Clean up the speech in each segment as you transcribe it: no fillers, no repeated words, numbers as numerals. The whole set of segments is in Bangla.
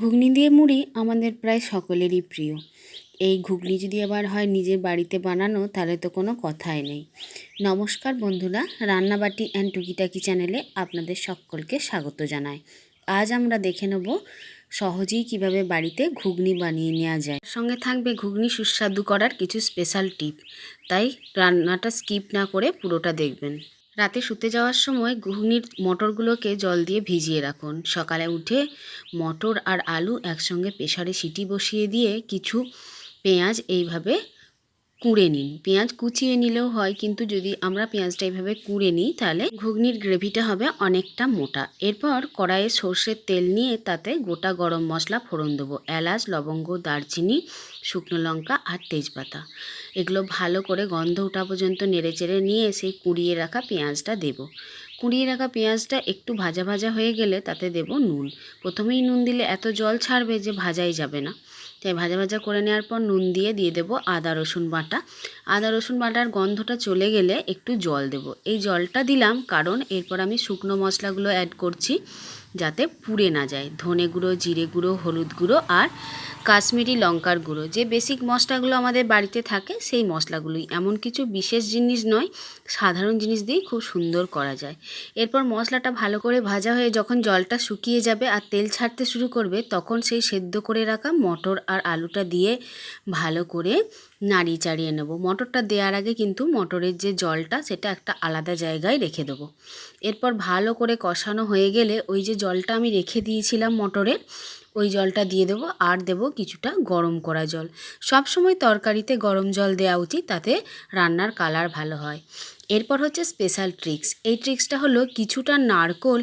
ঘুগনি দিয়ে মুড়ি আমাদের প্রায় সকলেরই প্রিয়। এই ঘুগনি যদি আবার হয় নিজের বাড়িতে বানানো, তাহলে তো কোনো কথাই নেই। নমস্কার বন্ধুরা, রান্নাবাটি অ্যান্ড টুকিটাকি চ্যানেলে আপনাদের সকলকে স্বাগত জানাই। আজ আমরা দেখে নেব সহজেই কিভাবে বাড়িতে ঘুগনি বানিয়ে নেওয়া যায়। সঙ্গে থাকবে ঘুগনি সুস্বাদু করার কিছু স্পেশাল টিপ, তাই রান্নাটা স্কিপ না করে পুরোটা দেখবেন। রাতে শুতে যাওয়ার সময় ঘুগনির মটরগুলোকে জল দিয়ে ভিজিয়ে রাখুন। সকালে উঠে মটর আর আলু একসঙ্গে প্রেসারে সিটি বসিয়ে দিয়ে কিছু পেঁয়াজ এইভাবে কুড়ে নিন। পেঁয়াজ কুচিয়ে নিলেও হয়, কিন্তু যদি আমরা পেঁয়াজটা এইভাবে কুড়ে নিই তাহলে ঘুগনির গ্রেভিটা হবে অনেকটা মোটা। এরপর কড়াইয়ে সর্ষের তেল নিয়ে তাতে গোটা গরম মশলা ফোড়ন দেবো। এলাচ, লবঙ্গ, দারচিনি, শুকনো লঙ্কা আর তেজপাতা, এগুলো ভালো করে গন্ধ ওঠা পর্যন্ত নেড়েচেড়ে নিয়ে সেই কুড়িয়ে রাখা পেঁয়াজটা দেব। কুড়িয়ে রাখা পেঁয়াজটা একটু ভাজা ভাজা হয়ে গেলে তাতে দেব নুন। প্রথমেই নুন দিলে এত জল ছাড়বে যে ভাজাই যাবে না, তাই ভাজা ভাজা করে নেওয়ার পর নুন দিয়ে দেবো আদা রসুন বাটা। আদা রসুন বাটার গন্ধটা চলে গেলে একটু জল দেব। এই জলটা দিলাম কারণ এরপর আমি শুকনো মশলাগুলো অ্যাড করছি যাতে পুড়ে না যায়। ধনে গুঁড়ো, জিরে গুঁড়ো, হলুদ গুঁড়ো আর কাশ্মীরি লঙ্কার গুঁড়ো, যে বেসিক মশলাগুলো আমাদের বাড়িতে থাকে সেই মশলাগুলোই, এমন কিছু বিশেষ জিনিস নয়, সাধারণ জিনিস দিয়েই খুব সুন্দর করা যায়। এরপর মশলাটা ভালো করে ভাজা হয়ে যখন জলটা শুকিয়ে যাবে আর তেল ছাড়তে শুরু করবে, তখন সেই সেদ্ধ করে রাখা মটর আর আলুটা দিয়ে ভালো করে নাড়িয়ে চাড়িয়ে নেব। মটরটা দেওয়ার আগে কিন্তু মটরের যে জলটা সেটা একটা আলাদা জায়গায় রেখে দেবো। এরপর ভালো করে কষানো হয়ে গেলে ওই যে জলটা আমি রেখে দিয়েছিলাম মটরের, ওই জলটা দিয়ে দেবো আর দেবো কিছুটা গরম করা জল। সব সময় তরকারিতে গরম জল দেওয়া উচিত, তাতে রান্নার কালার ভালো হয়। এরপর হচ্ছে স্পেশাল ট্রিক্স। এই ট্রিক্সটা হলো কিছুটা নারকেল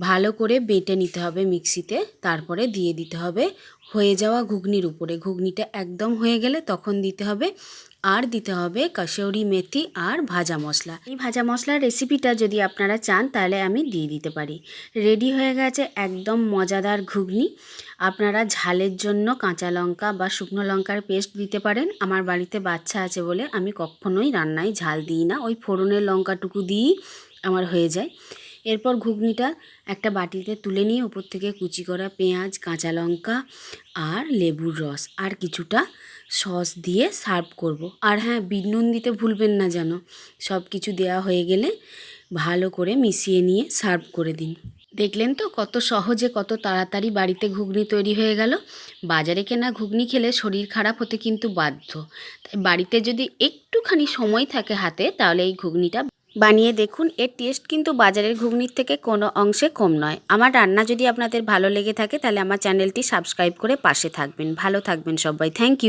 ভালো করে বেটে নিতে হবে মিক্সিতে, তারপরে দিয়ে দিতে হবে হয়ে যাওয়া ঘুগনির উপরে। ঘুগনিটা একদম হয়ে গেলে তখন দিতে হবে, আর দিতে হবে কসুরি মেথি আর ভাজা মশলা। এই ভাজা মশলার রেসিপিটা যদি আপনারা চান তাহলে আমি দিয়ে দিতে পারি। রেডি হয়ে গেছে একদম মজাদার ঘুগনি। আপনারা ঝালের জন্য কাঁচা লঙ্কা বা শুকনো লঙ্কার পেস্ট দিতে পারেন। আমার বাড়িতে বাচ্চা আছে বলে আমি কখনোই রান্নায় ঝাল দিই না, ওই ফোড়নের লঙ্কাটুকু দিয়েই আমার হয়ে যায়। এরপর ঘুগনিটা একটা বাটিতে তুলে নিয়ে উপর থেকে কুচি করা পেঁয়াজ, কাঁচা লঙ্কা আর লেবুর রস আর কিছুটা সস দিয়ে সার্ভ করব। আর হ্যাঁ, বিট নুন দিতে ভুলবেন না যেন। সব কিছু দেওয়া হয়ে গেলে ভালো করে মিশিয়ে নিয়ে সার্ভ করে দিন। দেখলেন তো কত সহজে, কত তাড়াতাড়ি বাড়িতে ঘুগনি তৈরি হয়ে গেল। বাজারে কেনা ঘুগনি খেলে শরীর খারাপ হতে কিন্তু বাধ্য। তাই বাড়িতে যদি একটুখানি সময় থাকে হাতে, তাহলে এই ঘুগনিটা বানিয়ে দেখুন। এর টেস্ট কিন্তু বাজারের ঘুগনির থেকে কোনো অংশে কম নয়। আমার রান্না যদি আপনাদের ভালো লেগে থাকে তাহলে আমার চ্যানেলটি সাবস্ক্রাইব করে পাশে থাকবেন। ভালো থাকবেন সবাই। Thank you.